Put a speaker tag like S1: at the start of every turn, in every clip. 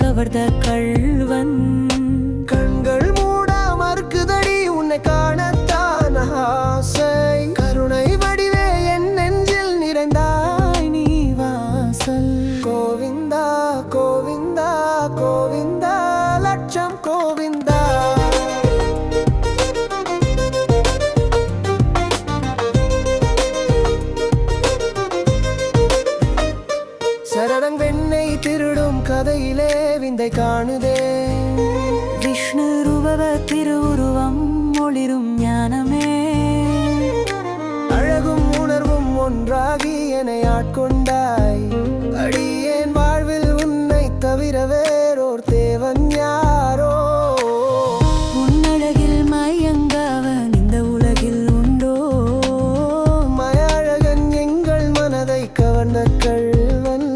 S1: கவர்ந்த கள்வன்.
S2: கண்கள் மூட மறுக்குதடி உன்னை காணத்தான் ஆசை. கருணை வடிவே என் நெஞ்சில் நிறைந்தாய் நீ வாசல். கோவிந்தா கோவிந்தா கோவிந்தா லட்சம் கோவிந்தா. சரடங் வெண்ணை திருடும் கதையிலே விந்தை காணுதே.
S1: விஷ்ணு ரூபவ திருவுருவம் ஒளிரும் ஞானமே.
S2: அழகும் உணர்வும் ஒன்றாகி என்னை ஆட்கொண்டாய். அடியேன் வாழ்வில் உன்னை தவிர வேறோர் தேவன் யாரோ.
S1: உன்னழகில் மயங்காவன் இந்த உலகில் உண்டோ.
S2: மயழகன் எங்கள் மனதை கவர்ந்த கள்வன்.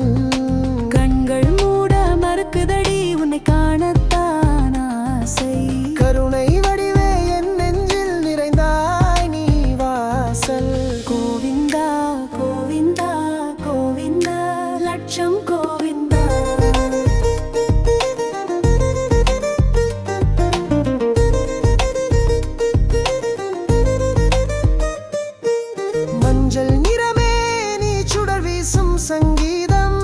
S1: கண்கள் மூட மறுக்குதடி உன்னை காணத்தான் ஆசை.
S2: கருணை வடிவே என் நெஞ்சில் நிறைந்தாய் நீ வாசல்.
S1: கோவிந்தா கோவிந்தா கோவிந்தா லட்சம் கோவிந்தா.
S2: மஞ்சள் நிறமே நீ சுடர் வீசும் சங்கீதம்.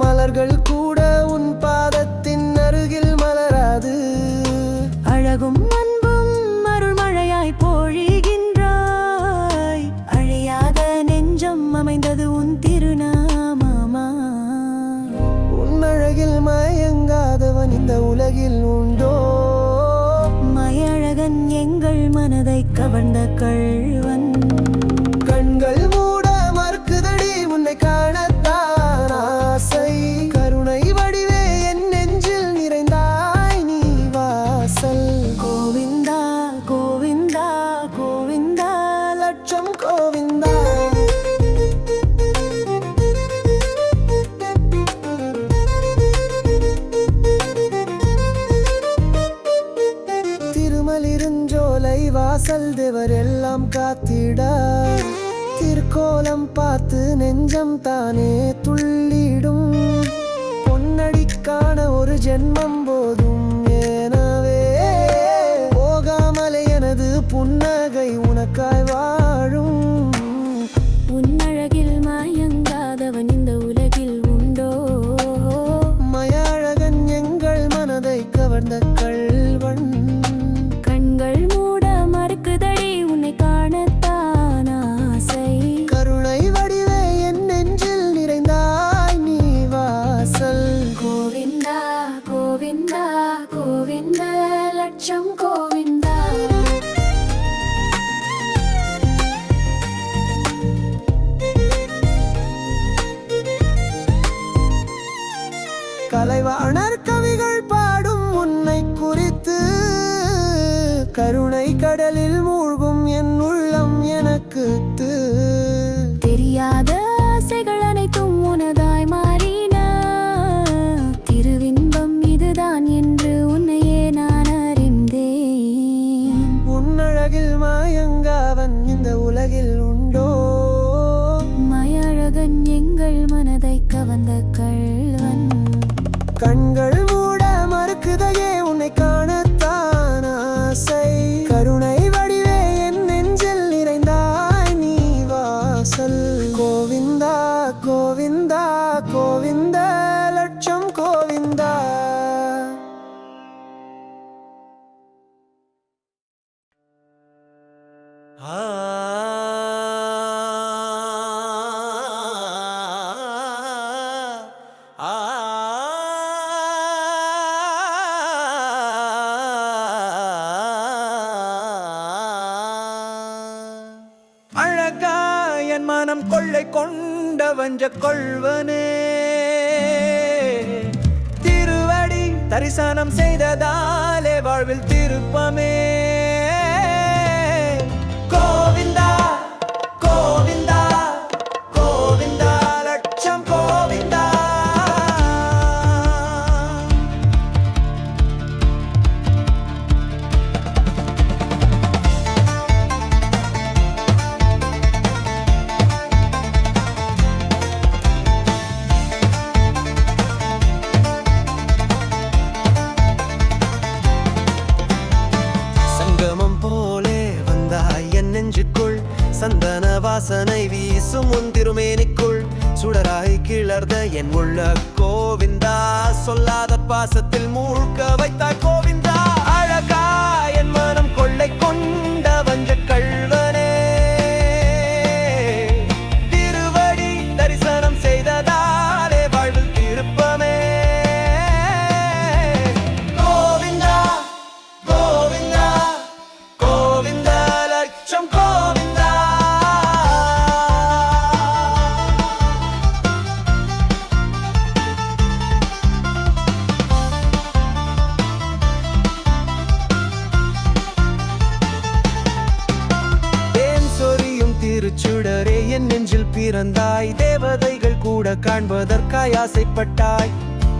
S2: மலர்கள் கூட உன் பாதத்தின் அருகில் மலராது.
S1: அழகும் அன்பும் அருள்மழையாய் பொழிகின்றாய். அழியாத நெஞ்சம் அமைந்தது உன் திருநாமமா.
S2: உன் அழகில் மயங்காதவன் இந்த உலகில் உண்டோ.
S1: மயழகன் எங்கள் மனதை கவர்ந்த கள்வன்.
S2: கண்கள் மூட மறுக்குதடி உன்னை காணத்தான் ஆசை. கருணை வடிவே என் நெஞ்சில் நிறைந்தாய் நீ வாசல்.
S1: கோவிந்தா கோவிந்தா கோவிந்தா
S2: லட்சம் கோவிந்தா. திருமலிருஞ்சோலை வாசல் தேவர் எல்லாம் காத்திட. திருக்கோலம் பார்த்து நெஞ்சம் தானே துள்ளிடும். பொன்னடிக்கான ஒரு ஜென்மம் போதும் எனவே போகாமலே எனது புன்னகை உனக்காய் வாழும்.
S1: உன்னழகில் மயங்காதவன் இந்த உலகில் உண்டோ.
S2: மயழகன் எங்கள் மனதை கவர்ந்த கள்வன்.
S1: கண்கள் மூட மறுக்குதடி உன்னை காணத்தான் ஆசை.
S2: கருணை வடிவே என் நெஞ்சில் நிறைந்தாய் நீ வாசல்.
S1: கோவிந்தா கோவிந்தா கோவிந்தா லட்சம் கோவிந்தா.
S2: கலைவாணர் கவிகள் பாடும் உன்னை குறித்து. கருணை கடலில் மூழ்கும் என் உள்ளம் எனக்கு
S1: தெரியாத ஆசைகள் அனைத்தும் உனதாய் மாறின. திருவின்பம் இதுதான் என்று உன்னையே நான் அறிந்தேன்.
S2: உன்னழகில் மயங்காவன் இந்த உலகில் உண்டோ.
S1: மயழகன் எங்கள் மனதை கவர்ந்த கள்வன்.
S2: கண்கள் மூட மறுக்குதையே உன்னை காணத்தான் ஆசை. கருணை வடிவே என் நெஞ்சில் நிறைந்தாய் நீ வாசல். கோவிந்தா கோவிந்தா கோவிந்தா லட்சம் கோவிந்தா. அழகா என் மனம் கொள்ளை கொண்ட வஞ்ச கொள்வனே. திருவடி தரிசனம் செய்ததாலே வாழ்வில் திருப்பமே. கோவிந்தா கோவிந்தா கோவிந்தா லட்சம் கோவிந்தா. வாசனை வீசும் உன் திருமேனிக்குள் சுடராய் கிளர்ந்த என் உள்ள கோவிந்தா, சொல்லாத பாசத்தில் மூழ்க வைத்தாய் கோவிந்தா. அழகா என் மனம் கொள்ளை கொண்ட வஞ்ச கள்வனே, திருவடி தரிசனம் செய்ததாலே வாழ்வில் திருப்பமே. கோவிந்தா கோவிந்தா கோவிந்தா லட்சம் கோவிந்தா. திருச்சுடரே என் நெஞ்சில் பிறந்தாய், தேவதைகள் கூட காண்பதற்காய் ஆசைப்பட்டாய்.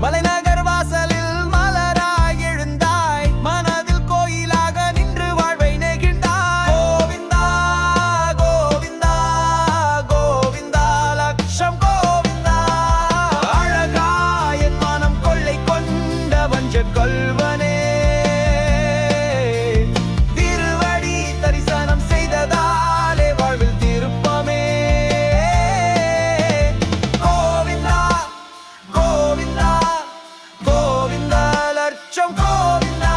S2: மலைநகர் வாசலில் மலராய் எழுந்தாய், மனதில் கோயிலாக நின்று வாழ்வை நெகிழ்ந்தாய். கோவிந்தா கோவிந்தா கோவிந்தா லட்சம் கோவிந்தா. அழகா என் மனம் கொள்ளை கொண்ட வஞ்ச கள்வனே, திருவடி தரிசனம் செய்ததாலே வாழ்வில் திருப்பமே. கோவிந்தா கோவிந்தா கோவிந்தா லட்சம் கோவிந்தா.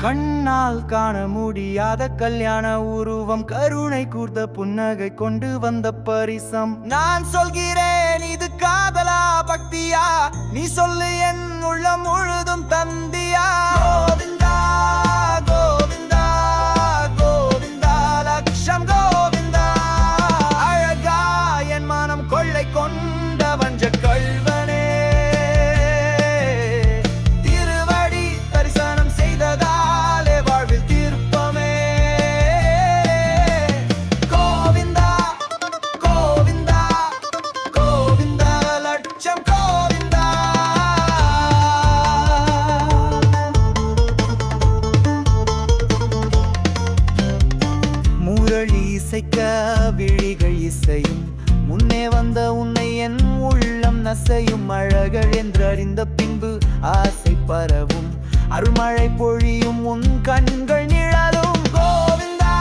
S2: கண்ணால் காண முடியாத கல்யாண உருவம், கருணை கூர்ந்த புன்னகை கொண்டு வந்த பரிசம். நான் சொல்கிறேன் இது காதலா பக்தியா, நீ சொல்லு என் உள்ளம் முழுதும் தந்தியா. கோவிந்தா கோவிந்தா கோவிந்தா லட்சம் கோவிந்தா. அழகா என் மனம் கொள்ளை கொண்ட வஞ்ச கள்வனே, திருவடி தரிசனம் செய்ததாலே வாழ்வில் திருப்பமே. கோவிந்தா கோவிந்தா கோவிந்தா லட்சம் கோவிந்தா. முரளி இசைக்க விழிகள் இசையும், முன்னே வந்த உன்னை என் உள்ளம் நசையும். அழகர் என்றறிந்த பின்பு ஆசை பரவும், அருள்மழை பொழியும் உன் கண்கள் நிழலும். கோவிந்தா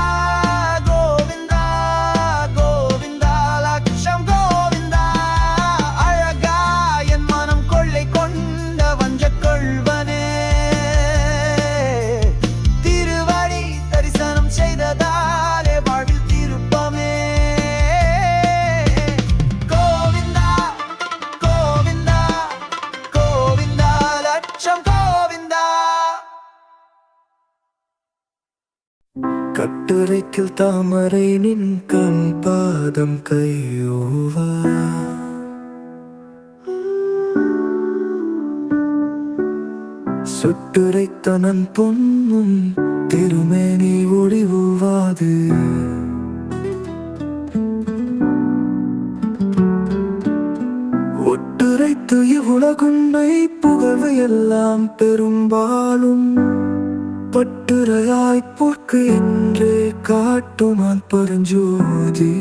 S2: கோவிந்தா கோவிந்தா லட்சம் கோவிந்தா. அழகா என் மனம் கொள்ளை கொண்ட வஞ்ச கள்வனே, திருவடி தரிசனம் செய்ததாலே வாழ்வில் திருப்பமே. கோவிந்தா கோவிந்தா கோவிந்தா லட்சம் கோவிந்தா.
S3: கட்டுரைக்கில் தாமரை நின் கண் பாதம் கையோவா, சுட்டுரைத்தனன் பொன்னும் திருமேனி ஒளிவுவாது. ஒட்டுரைத்து இவ்வுலகுன்னை புகழ்வு எல்லாம் பெரும்பாலும், பட்டுரையாய் போக்கு என்று காட்டுமான் பரஞ்சோதி.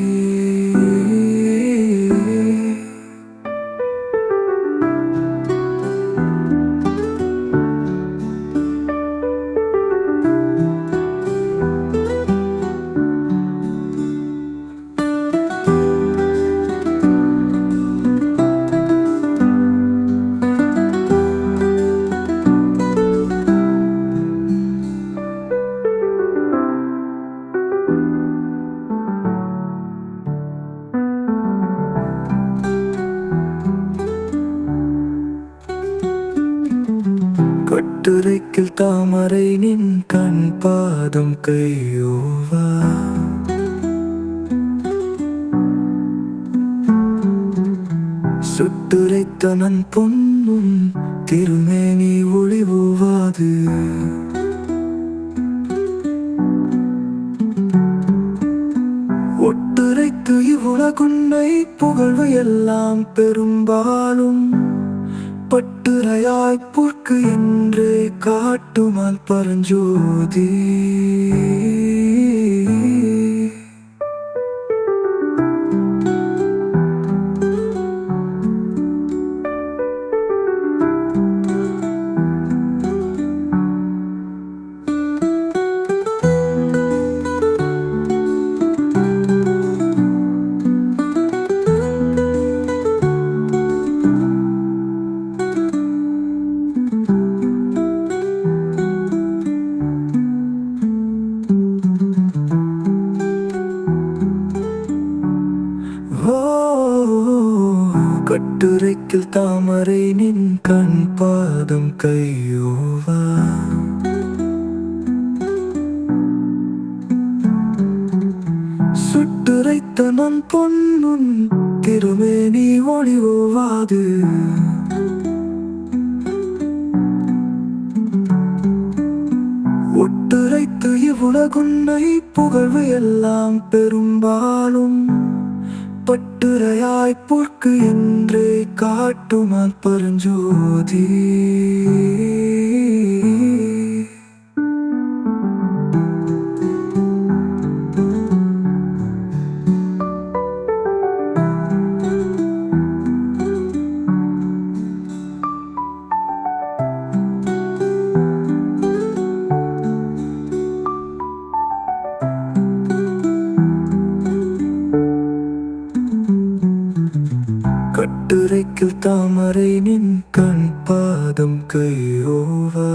S3: கட்டுரைக்கில் தாமரை நின் கண் பாதம் கையோவா, சுட்டுரைத்தனன் பொன்னும் திருமேனி ஒளிவுவாது. ஒட்டுரைத்து இவ்வுலகுன்னை புகழ்வு எல்லாம் பெரும்பாலும், பட்டுரையாய் புற்கு என்றே காட்டுமால் பரஞ்சோதி கட்டுரைக்கில் தாமரை நின் கண் பாதம் கையோவா சுட்டுரைத்த நான் பொன்னும் திருமேனி ஒளிவோவாது ஒட்டுரைத்து இவ்வுலகுன்னை புகழ்வு எல்லாம் பெரும்பாலும் பட்டுரையாய் புற்கு என்றே காட்டுமால் பரஞ்சோதி கட்டுரைக்கில் தாமரை நின் கண் பாதம் கையோவா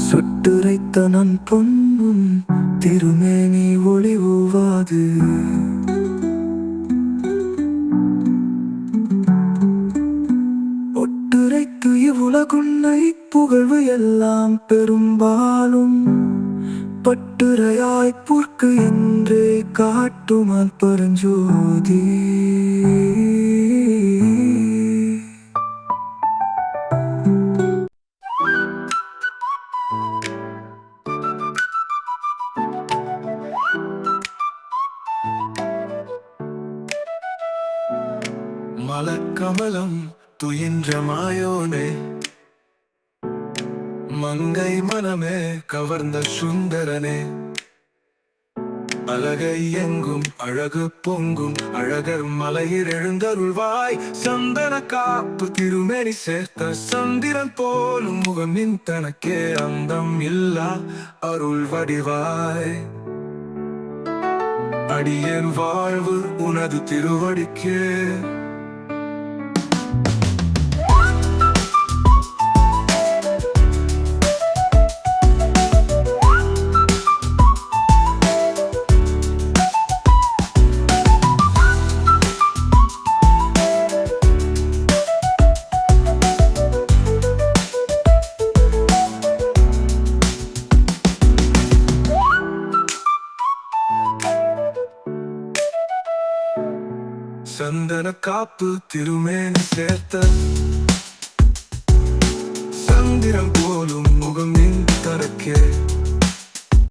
S3: சுட்டுரைத்த நான் பொன்னும் திருமேனி ஒளிவோவாது ஒட்டுரைத்து இவ்வுலகுன்னை புகழ்வு எல்லாம் பெரும்பாலும் பட்டுரையாய் புற்கு என்றே காட்டுமால் பரஞ்சோதி மலக்கமலம் துயின்ற மாயோனே மங்கை மனமே கவர்ந்த சுந்தரனே அழகை எங்கும் அழகு பொங்கும் அழகர் மலையில் எழுந்தருள்வாய் சந்தன காப்பு திருமேனி சேர்த்த சந்திரன் போலும் முகமின் தனக்கே அந்தம் இல்லா அருள் வடிவாய் அடியேன் வாழ்வு உனது திருவடிக்கே சந்தன காப்பு திருமேனி சேர்த்த சந்திரம் போலும் முகம் நின் தரக்கே